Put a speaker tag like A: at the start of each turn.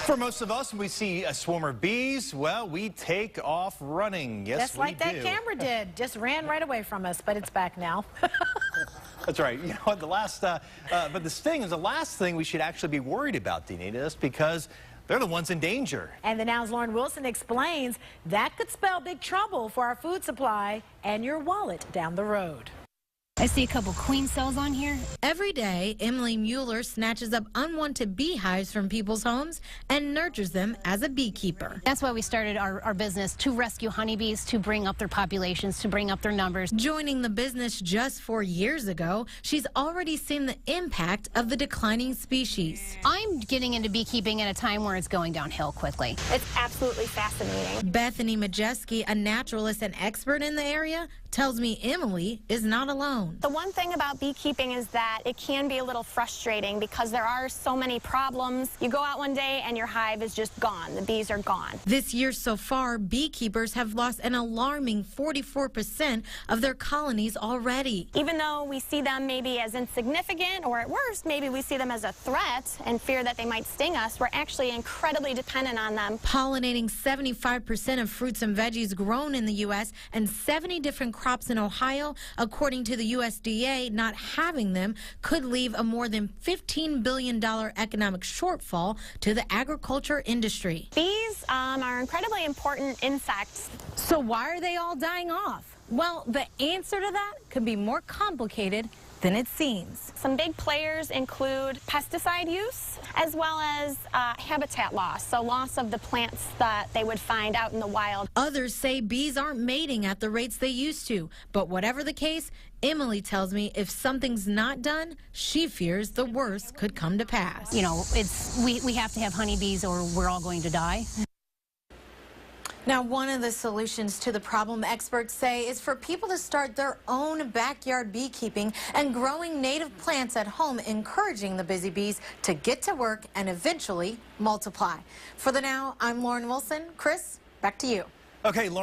A: For most of us, when we see a swarm of bees, well, we take off running. Yes,
B: just like that camera did. Just ran right away from us, but it's back now.
A: That's right. You know what? But the sting is the last thing we should actually be worried about, Denita, because they're the ones in danger.
B: And the Now's Lauren Wilson explains that could spell big trouble for our food supply and your wallet down the road.
C: I see a couple queen cells on here.
D: Every day, Emily Mueller snatches up unwanted beehives from people's homes and nurtures them as a beekeeper.
C: That's why we started our business, to rescue honeybees, to bring up their populations, to bring up their numbers.
D: Joining the business just 4 years ago, she's already seen the impact of the declining species.
C: I'm getting into beekeeping at a time where it's going downhill quickly.
E: It's absolutely fascinating.
D: Bethany Majeski, a naturalist and expert in the area, tells me Emily is not alone.
E: The one thing about beekeeping is that it can be a little frustrating because there are so many problems. You go out one day and your hive is just gone. The bees are gone.
D: This year so far, beekeepers have lost an alarming 44% of their colonies already.
E: Even though we see them maybe as insignificant, or at worst, maybe we see them as a threat and fear that they might sting us, we're actually incredibly dependent on them.
D: Pollinating 75% of fruits and veggies grown in the U.S. and 70 different crops in Ohio, according to the USDA. Not having them could leave a more than $15 billion economic shortfall to the agriculture industry.
E: Bees are incredibly important insects.
B: So why are they all dying off? Well, the answer to that could be more complicated than it seems.
E: Some big players include pesticide use as well as habitat loss, so loss of the plants that they would find out in the wild.
D: Others say bees aren't mating at the rates they used to, but whatever the case, Emily tells me if something's not done, she fears the worst could come to pass.
C: You know, we have to have honeybees or we're all going to die.
D: Now, one of the solutions to the problem, experts say, is for people to start their own backyard beekeeping and growing native plants at home, encouraging the busy bees to get to work and eventually multiply. For the Now, I'm Lauren Wilson. Chris, back to you.
A: Okay, Lauren.